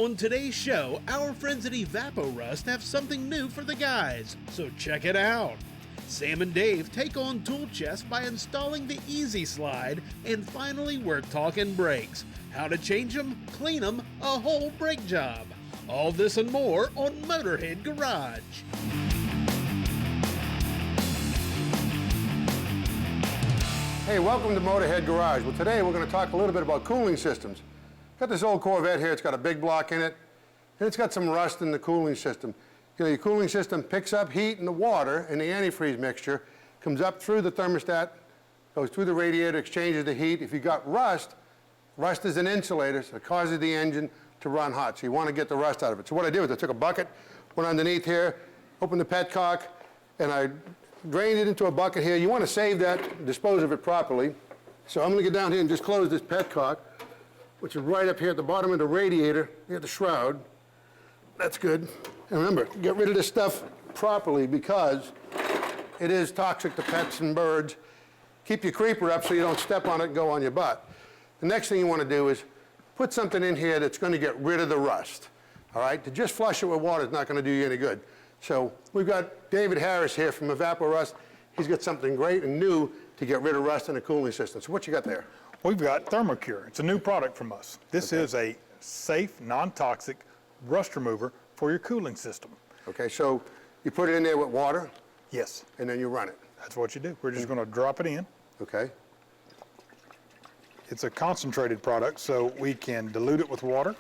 On today's show, our friends at Evapo-Rust have something new for the guys, so check it out. Sam and Dave take on tool chests by installing the EZZ-Z, and finally we're talking brakes. How to change them, clean them, a whole brake job. All this and more on Motorhead Garage. Hey, welcome to Motorhead Garage. Well, today we're going to talk a little bit about cooling systems. Got this old Corvette here. It's got a big block in it, and it's got some rust in the cooling system. You know, your cooling system picks up heat in the water, and the antifreeze mixture comes up through the thermostat, goes through the radiator, exchanges the heat. If you got rust, rust is an insulator, so it causes the engine to run hot. So you want to get the rust out of it. So what I did was I took a bucket, went underneath here, opened the petcock, and I drained it into a bucket here. You want to save that, dispose of it properly. So I'm going to get down here and just close this petcock, which is right up here at the bottom of the radiator, near the shroud. That's good. And remember, get rid of this stuff properly because it is toxic to pets and birds. Keep your creeper up so you don't step on it and go on your butt. The next thing you want to do is put something in here that's going to get rid of the rust. All right? To just flush it with water is not going to do you any good. So we've got David Harris here from Evapo-Rust. He's got something great and new to get rid of rust in the cooling system. So what you got there? We've got ThermoCure. It's a new product from us. This is a safe, non-toxic rust remover for your cooling system. Okay, so you put it in there with water? Yes. And then you run it? That's what you do. We're just going to drop it in. Okay. It's a concentrated product, so we can dilute it with water.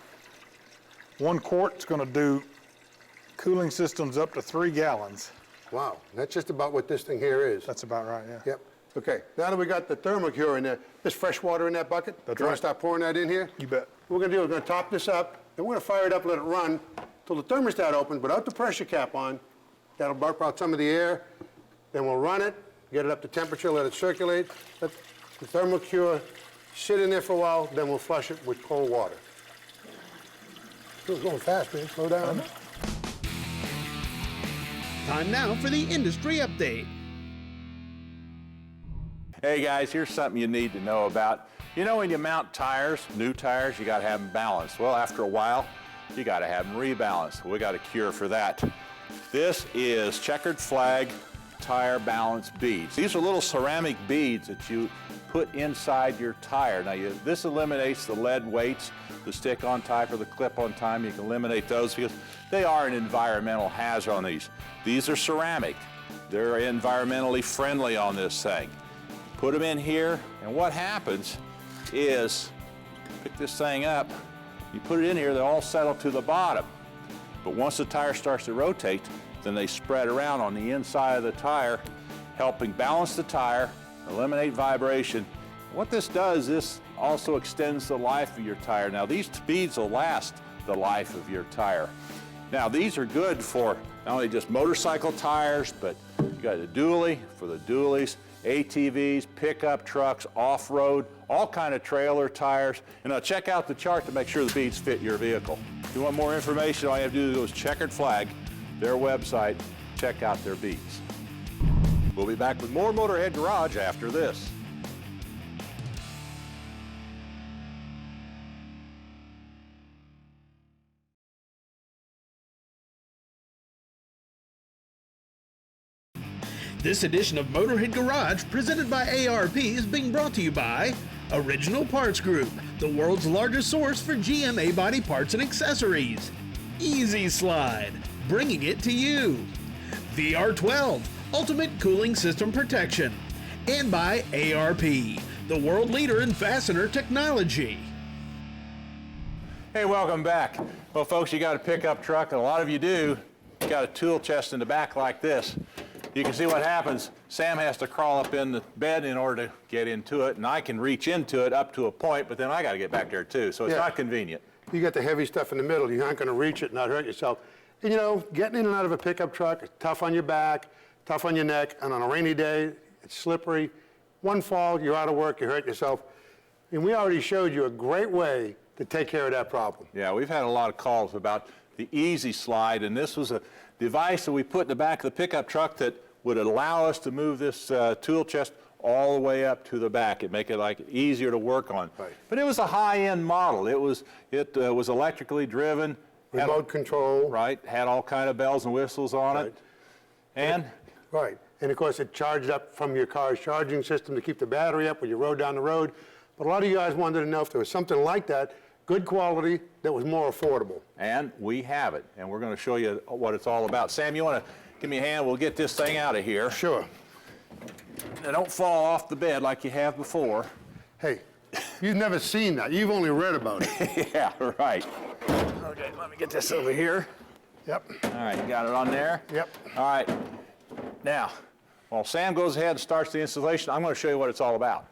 1 quart is going to do cooling systems up to 3 gallons. Wow, that's just about what this thing here is. That's about right, yeah. Yep. Okay, now that we got the ThermoCure in there, there's fresh water in that bucket? That's you right. Want to start pouring that in here? You bet. What we're going to do is we're going to top this up, then we're going to fire it up, let it run till the thermostat opens without the pressure cap on. That'll burp out some of the air. Then we'll run it, get it up to temperature, let it circulate, let the ThermoCure sit in there for a while, then we'll flush it with cold water. It's going fast, man. Slow down. Time now for the industry update. Hey guys, here's something you need to know about. You know when you mount tires, new tires, you gotta have them balanced. Well, after a while, you gotta have them rebalanced. We got a cure for that. This is Checkered flag tire balance beads. These are little ceramic beads that you put inside your tire. Now this eliminates the lead weights, the stick-on type or the clip-on type. You can eliminate those because they are an environmental hazard on these. These are ceramic. They're environmentally friendly on this thing. Put them in here, and what happens is, pick this thing up, you put it in here, they all settle to the bottom. But once the tire starts to rotate, then they spread around on the inside of the tire, helping balance the tire, eliminate vibration. What this does, this also extends the life of your tire. Now these beads will last the life of your tire. Now these are good for not only just motorcycle tires, but you got a dually for the dualies, ATVs, pickup trucks, off-road, all kind of trailer tires. And now check out the chart to make sure the beads fit your vehicle. If you want more information, all you have to do is go to Checkered Flag, their website, check out their beads. We'll be back with more Motorhead Garage after this. This edition of Motorhead Garage, presented by ARP, is being brought to you by Original Parts Group, the world's largest source for GMA body parts and accessories. EZZ-Z, bringing it to you. VR12, Ultimate Cooling System Protection. And by ARP, the world leader in fastener technology. Hey, welcome back. Well, folks, you got a pickup truck, and a lot of you do. You got a tool chest in the back like this. You can see what happens. Sam has to crawl up in the bed in order to get into it, and I can reach into it up to a point, but then I got to get back there too, so it's not convenient. You got the heavy stuff in the middle. You aren't going to reach it and not hurt yourself. And you know, getting in and out of a pickup truck is tough on your back, tough on your neck, and on a rainy day, it's slippery. One fall, you're out of work, you hurt yourself. And we already showed you a great way to take care of that problem. Yeah, we've had a lot of calls about the EZZ-Z, and this was a device that we put in the back of the pickup truck that would allow us to move this tool chest all the way up to the back. It make it like easier to work on. Right. But it was a high-end model. It was electrically driven. Remote control. Right, had all kind of bells and whistles on it. And? Right, and of course it charged up from your car's charging system to keep the battery up when you rode down the road. But a lot of you guys wanted to know if there was something like that, good quality, that was more affordable. And we have it, and we're going to show you what it's all about. Sam, you want to give me a hand? We'll get this thing out of here. Sure. Now, don't fall off the bed like you have before. Hey, you've never seen that. You've only read about it. Yeah, right. Okay, let me get this over here. Yep. All right, you got it on there? Yep. All right. Now, while Sam goes ahead and starts the installation, I'm going to show you what it's all about.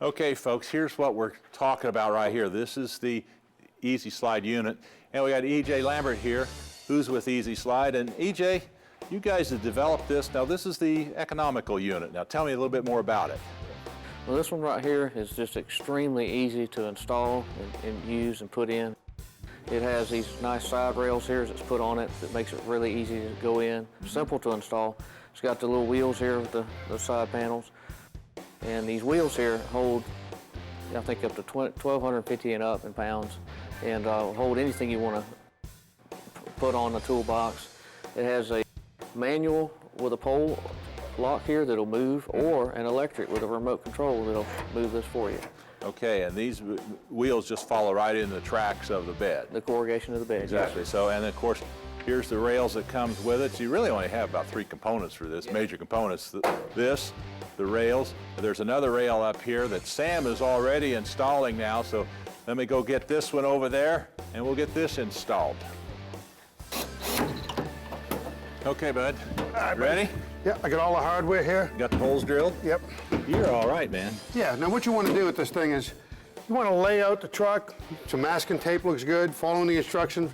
Okay, folks, here's what we're talking about right here. This is the EZZ-Slide unit. And we got EJ Lambert here, who's with EZZ-Slide. And EJ, you guys have developed this. Now, this is the economical unit. Now, tell me a little bit more about it. Well, this one right here is just extremely easy to install and use and put in. It has these nice side rails here that's put on it that makes it really easy to go in. Simple to install. It's got the little wheels here with the side panels. And these wheels here hold, I think, up to 1,250 and up in pounds, and hold anything you want to put on the toolbox. It has a manual with a pole lock here that'll move, or an electric with a remote control that'll move this for you. Okay, and these wheels just follow right in the tracks of the bed. The corrugation of the bed. Exactly. Yes. So, and of course, here's the rails that comes with it. So you really only have about 3 components for this, major components. This, the rails. There's another rail up here that Sam is already installing now. So let me go get this one over there, and we'll get this installed. Okay, bud. Ready? Yeah, I got all the hardware here. Got the holes drilled? Yep. You're all right, man. Yeah, now what you want to do with this thing is you want to lay out the truck. Some masking tape looks good, following the instructions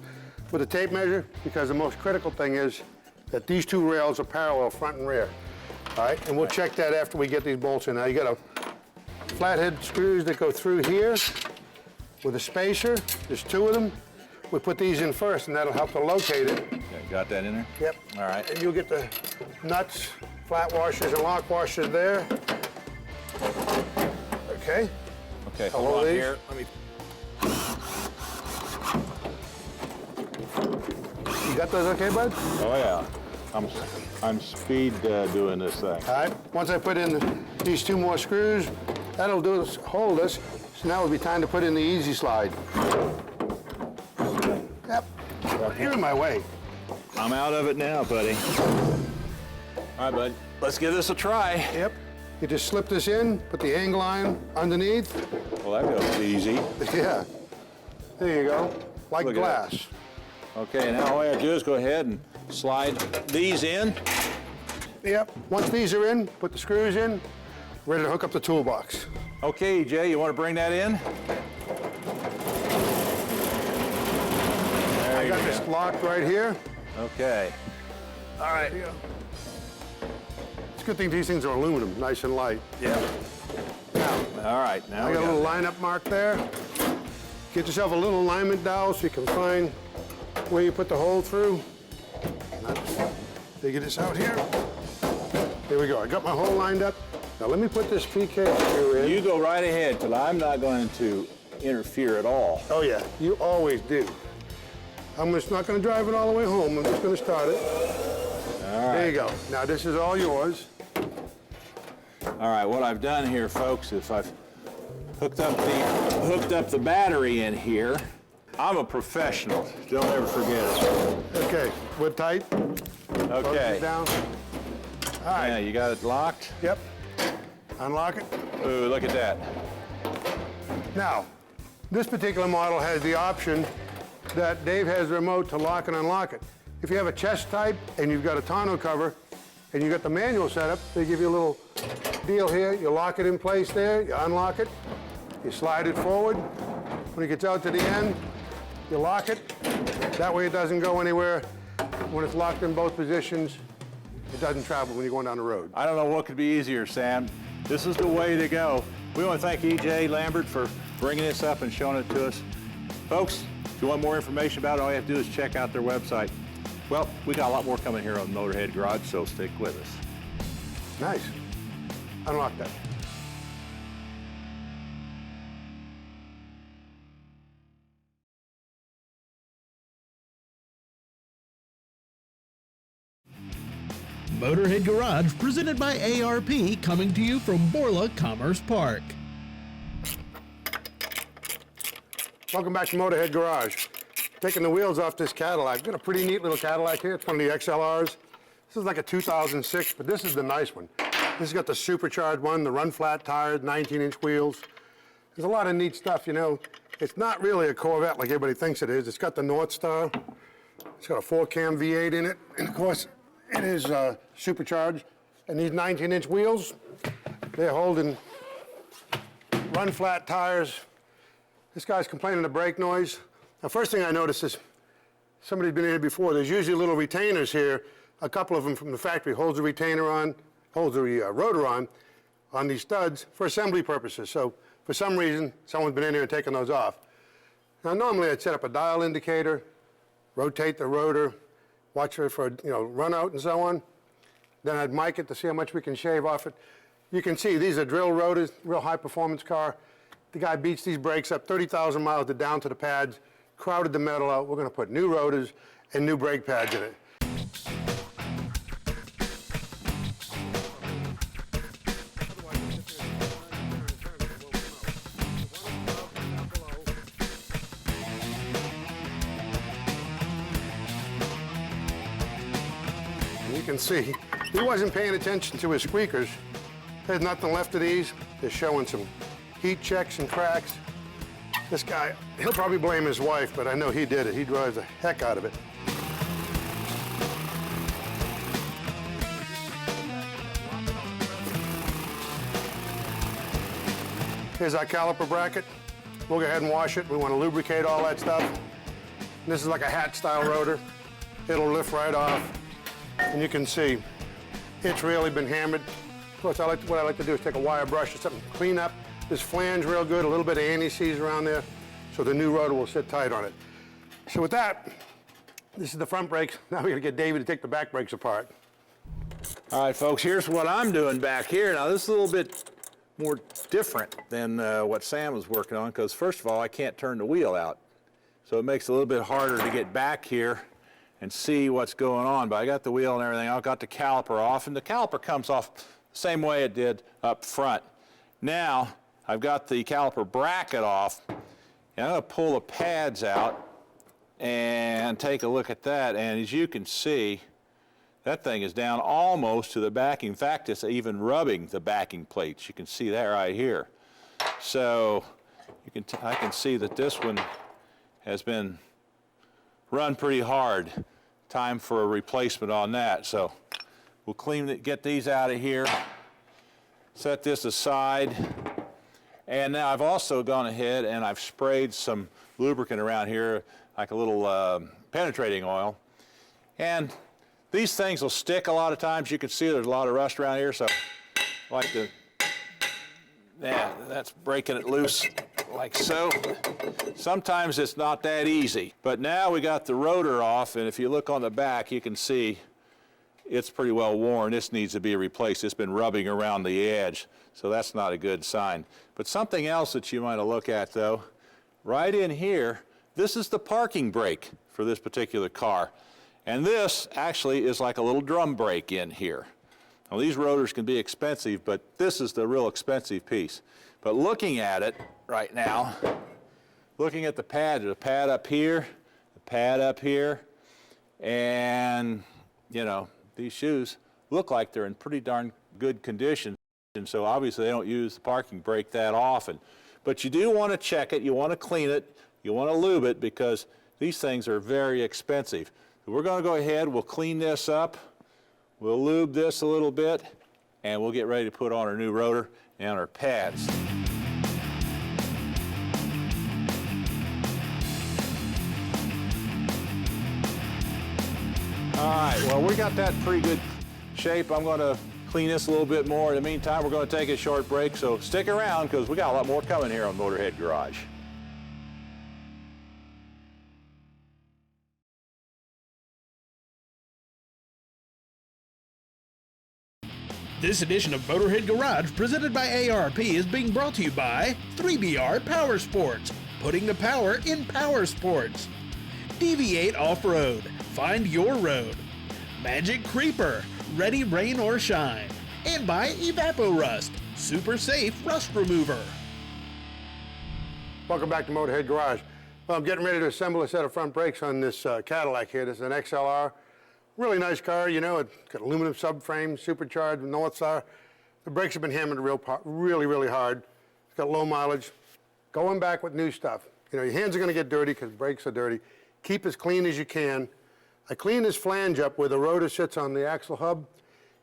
with a tape measure, because the most critical thing is that these 2 rails are parallel front and rear. All right, and we'll check that after we get these bolts in. Now you got a flathead screws that go through here with a spacer. There's 2 of them. We put these in first, and that'll help to locate it. Okay, got that in there? Yep. All right. And you'll get the nuts, flat washers, and lock washers there. Okay. Okay, Hello, hold on these. here. Let me. You got those okay, bud? Oh yeah. I'm speed doing this thing. All right, once I put in these 2 more screws, that'll do is hold us. So now would be time to put in the EZZ-Slide. Yep, you're in my way. I'm out of it now, buddy. All right, bud. Let's give this a try. Yep, you just slip this in, put the angle iron underneath. Well, that goes easy. Yeah, there you go, like Look at that. glass. Okay, now all I have to do is go ahead and slide these in. Yep, once these are in, put the screws in, ready to hook up the toolbox. Okay, Jay, you want to bring that in? There I you got go. this locked right here. Okay. All right. It's a good thing these things are aluminum, nice and light. Yeah. Now, All right, now I we got a got little that. lineup mark there. Get yourself a little alignment dowel so you can find where you put the hole through. Figure this out here. Here we go. I got my hole lined up. Now let me put this PK screw in. You go right ahead, because I'm not going to interfere at all. Oh yeah, you always do. I'm just not going to drive it all the way home. I'm just going to start it. All right. There you go. Now this is all yours. All right, what I've done here, folks, is I've hooked up the battery in here. I'm a professional. Don't ever forget it. Okay, we're tight. Close Okay. it down. All right. Yeah, you got it locked? Yep. Unlock it. Ooh, look at that. Now, this particular model has the option that Dave has the remote to lock and unlock it. If you have a chest type and you've got a tonneau cover and you've got the manual setup, they give you a little deal here. You lock it in place there, you unlock it, you slide it forward. When it gets out to the end, you lock it. That way it doesn't go anywhere. When it's locked in both positions, it doesn't travel when you're going down the road. I don't know what could be easier, Sam. This is the way to go. We want to thank EJ Lambert for bringing this up and showing it to us. Folks, if you want more information about it, all you have to do is check out their website. Well, we got a lot more coming here on Motorhead Garage, so stick with us. Nice. unlock that. Motorhead Garage, presented by ARP, coming to you from Borla Commerce Park. Welcome back to Motorhead Garage. Taking the wheels off this Cadillac. Got a pretty neat little Cadillac here. It's one of the XLRs. This is like a 2006, but this is the nice one. This has got the supercharged one, the run flat tires, 19-inch wheels. There's a lot of neat stuff, you know. It's not really a Corvette like everybody thinks it is. It's got the North Star. It's got a 4-cam V8 in it. And of course, it is supercharged. And these 19-inch wheels, they're holding run flat tires. This guy's complaining of brake noise. Now, first thing I noticed is somebody's been in here before. There's usually little retainers here. A couple of them from the factory holds the retainer on, holds the rotor on these studs for assembly purposes. So for some reason, someone's been in here and taken those off. Now, normally I'd set up a dial indicator, rotate the rotor, watch it for, you know, run out and so on. Then I'd mic it to see how much we can shave off it. You can see these are drill rotors, real high performance car. The guy beats these brakes up 30,000 miles down to the pads, crowded the metal out. We're going to put new rotors and new brake pads in it. You can see he wasn't paying attention to his squeakers. There's nothing left of these. They're showing some heat checks and cracks. This guy, he'll probably blame his wife, but I know he did it. He drives the heck out of it. Here's our caliper bracket. We'll go ahead and wash it. We want to lubricate all that stuff. And this is like a hat-style rotor. It'll lift right off. And you can see it's really been hammered. Of course, what I like to do is take a wire brush or something, clean up this flange real good, a little bit of anti-seize around there, so the new rotor will sit tight on it. So with that, this is the front brakes. Now we're gonna get David to take the back brakes apart. All right, folks, here's what I'm doing back here. Now, this is a little bit more different than what Sam was working on, because first of all, I can't turn the wheel out. So it makes it a little bit harder to get back here and see what's going on. But I got the wheel and everything. I got the caliper off, and the caliper comes off the same way it did up front. Now, I've got the caliper bracket off, and I'm going to pull the pads out and take a look at that. And as you can see, that thing is down almost to the backing. In fact, it's even rubbing the backing plates. You can see that right here. So I can see that this one has been run pretty hard. Time for a replacement on that. So we'll get these out of here, set this aside. And now I've also gone ahead and I've sprayed some lubricant around here, like a little penetrating oil. And these things will stick a lot of times. You can see there's a lot of rust around here, so I like to, yeah, that's breaking it loose like so. Sometimes it's not that easy. But now we got the rotor off, and if you look on the back, you can see it's pretty well worn. This needs to be replaced. It's been rubbing around the edge, so that's not a good sign. But something else that you might look at, though, right in here, this is the parking brake for this particular car. And this actually is like a little drum brake in here. Now, these rotors can be expensive, but this is the real expensive piece. But looking at it right now, looking at the pad, there's a pad up here, a pad up here, and, you know, these shoes look like they're in pretty darn good condition. And so obviously they don't use the parking brake that often. But you do want to check it, you want to clean it, you want to lube it, because these things are very expensive. So we're going to go ahead, we'll clean this up, we'll lube this a little bit, and we'll get ready to put on our new rotor and our pads. All right, well, we got that in pretty good shape. I'm going to clean this a little bit more. In the meantime, we're going to take a short break, so stick around because we got a lot more coming here on Motorhead Garage. This edition of Motorhead Garage, presented by ARP, is being brought to you by 3BR Power Sports, putting the power in power sports. Deviate Off-Road, find your road. Magic Creeper, ready rain or shine. And by Evapo-Rust, super safe rust remover. Welcome back to Motorhead Garage. Well, I'm getting ready to assemble a set of front brakes on this Cadillac here. This is an XLR. Really nice car, you know. It's got aluminum subframe, supercharged, North Star. The brakes have been hammered really hard. It's got low mileage. Going back with new stuff. You know, your hands are going to get dirty because brakes are dirty. Keep as clean as you can. I clean this flange up where the rotor sits on the axle hub.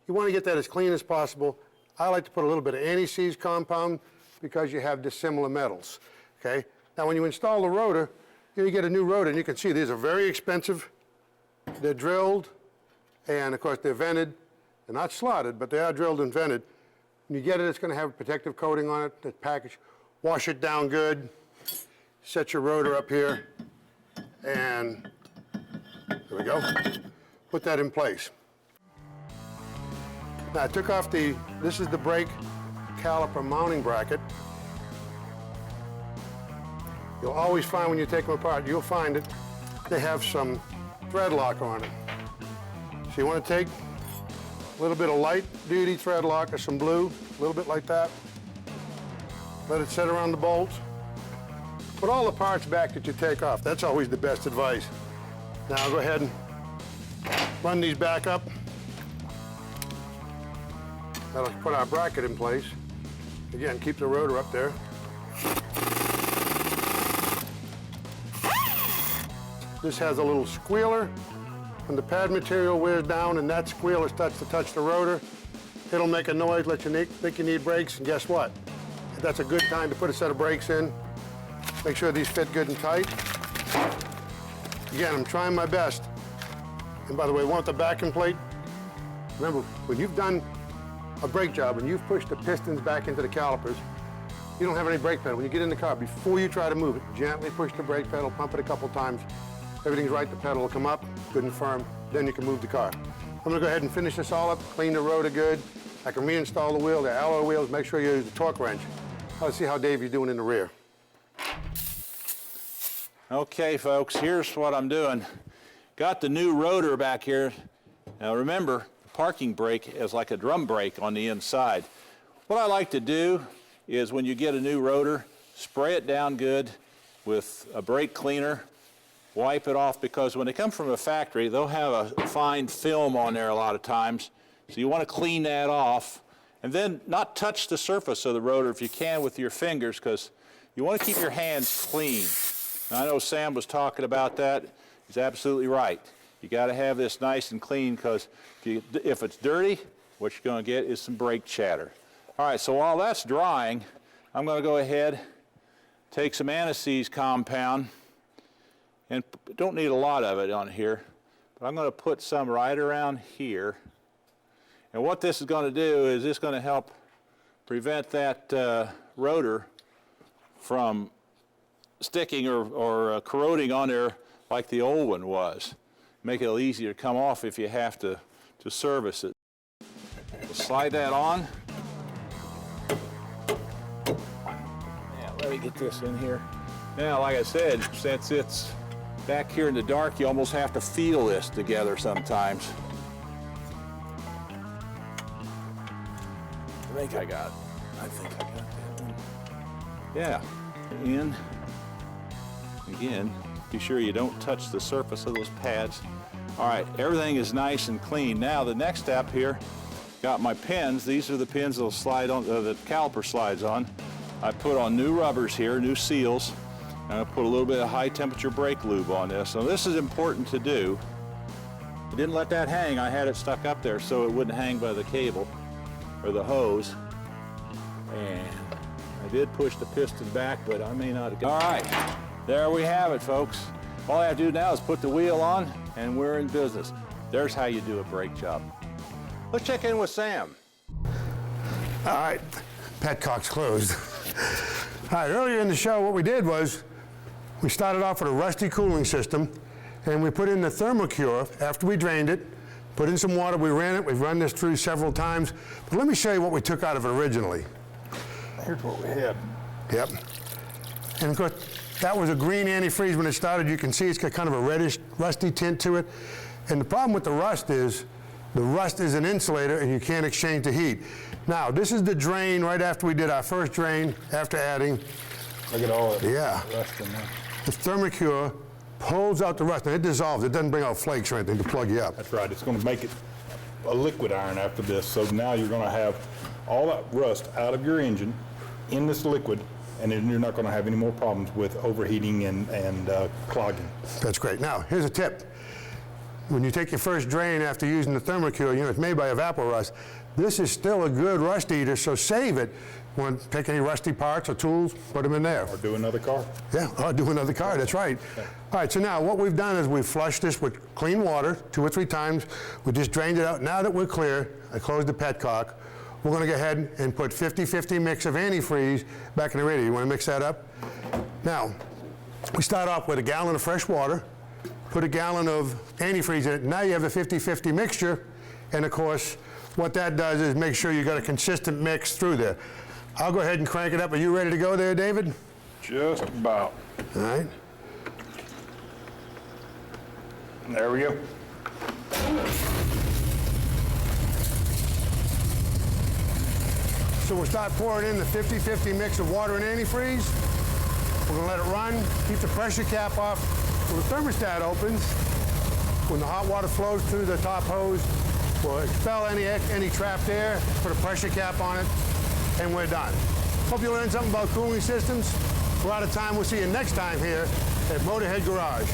You want to get that as clean as possible. I like to put a little bit of anti-seize compound because you have dissimilar metals. Okay? Now, when you install the rotor, you get a new rotor, and you can see these are very expensive. They're drilled. And of course, they're vented. They're not slotted, but they are drilled and vented. When you get it, it's going to have a protective coating on it, that package. Wash it down good. Set your rotor up here. And there we go. Put that in place. Now, I took off this is the brake caliper mounting bracket. You'll always find when you take them apart, you'll find it, they have some thread lock on it. So you want to take a little bit of light duty thread lock or some blue, a little bit like that. Let it set around the bolts. Put all the parts back that you take off. That's always the best advice. Now I'll go ahead and run these back up. That'll put our bracket in place. Again, keep the rotor up there. This has a little squealer. When the pad material wears down and that squealer starts to touch the rotor, it'll make a noise, let you think you need brakes, and guess what? That's a good time to put a set of brakes in. Make sure these fit good and tight. Again, I'm trying my best. And by the way, want the backing plate? Remember, when you've done a brake job and you've pushed the pistons back into the calipers, you don't have any brake pedal. When you get in the car, before you try to move it, gently push the brake pedal, pump it a couple times. Everything's right, the pedal will come up, good and firm, then you can move the car. I'm gonna go ahead and finish this all up, clean the rotor good. I can reinstall the wheel, the alloy wheels, make sure you use the torque wrench. Let's see how Davey's doing in the rear. Okay, folks, here's what I'm doing. Got the new rotor back here. Now remember, the parking brake is like a drum brake on the inside. What I like to do is when you get a new rotor, spray it down good with a brake cleaner. Wipe it off, because when they come from a factory, they'll have a fine film on there a lot of times. So you want to clean that off, and then not touch the surface of the rotor if you can with your fingers, because you want to keep your hands clean. Now, I know Sam was talking about that. He's absolutely right. You got to have this nice and clean, because if it's dirty, what you're going to get is some brake chatter. All right, so while that's drying, I'm going to go ahead, take some anti-seize compound. And don't need a lot of it on here, but I'm going to put some right around here. And what this is going to do is it's going to help prevent that rotor from sticking or corroding on there like the old one was. Make it a little easier to come off if you have to service it. We'll slide that on. Yeah, let me get this in here. Now, like I said, since it's back here in the dark, you almost have to feel this together sometimes. I think I got that one. Yeah, in. Again, be sure you don't touch the surface of those pads. All right, everything is nice and clean. Now the next step here, got my pins. These are the pins that'll slide on, the caliper slides on. I put on new rubbers here, new seals. And I put a little bit of high temperature brake lube on this. So this is important to do. I didn't let that hang. I had it stuck up there so it wouldn't hang by the cable or the hose. And I did push the piston back, but I may not have. All right, there we have it, folks. All I have to do now is put the wheel on and we're in business. There's how you do a brake job. Let's check in with Sam. All right, petcock's closed. All right, earlier in the show, what we did was we started off with a rusty cooling system, and we put in the thermocure after we drained it Put in some water, we ran it, we've run this through several times. But let me show you what we took out of it originally. Here's what we had. Yep. And of course, that was a green antifreeze when it started. You can see it's got kind of a reddish, rusty tint to it. And the problem with the rust is an insulator and you can't exchange the heat. Now, this is the drain right after we did our first drain, after adding. Look at all that Yeah. rust in there. The Thermocure pulls out the rust. Now, it dissolves. It doesn't bring out flakes or anything to plug you up. That's right. It's going to make it a liquid iron after this. So now you're going to have all that rust out of your engine in this liquid, and then you're not going to have any more problems with overheating and clogging. That's great. Now, here's a tip. When you take your first drain after using the Thermocure, you know, it's made by Evapo-Rust. This is still a good rust eater, so save it. Want to pick any rusty parts or tools, put them in there. Or do another car. Yeah, or do another car, that's right. All right, so now what we've done is we've flushed this with clean water 2 or 3 times. We just drained it out. Now that we're clear, I closed the petcock. We're going to go ahead and put 50-50 mix of antifreeze back in the radiator. You want to mix that up? Now, we start off with a gallon of fresh water, put a gallon of antifreeze in it. Now you have a 50-50 mixture, and of course, what that does is make sure you got a consistent mix through there. I'll go ahead and crank it up. Are you ready to go there, David? Just about. All right. There we go. So we'll start pouring in the 50-50 mix of water and antifreeze. We're going to let it run, keep the pressure cap off. So the thermostat opens. When the hot water flows through the top hose, we'll expel any trapped air, put a pressure cap on it, and we're done. Hope you learned something about cooling systems. We're out of time. We'll see you next time here at Motorhead Garage.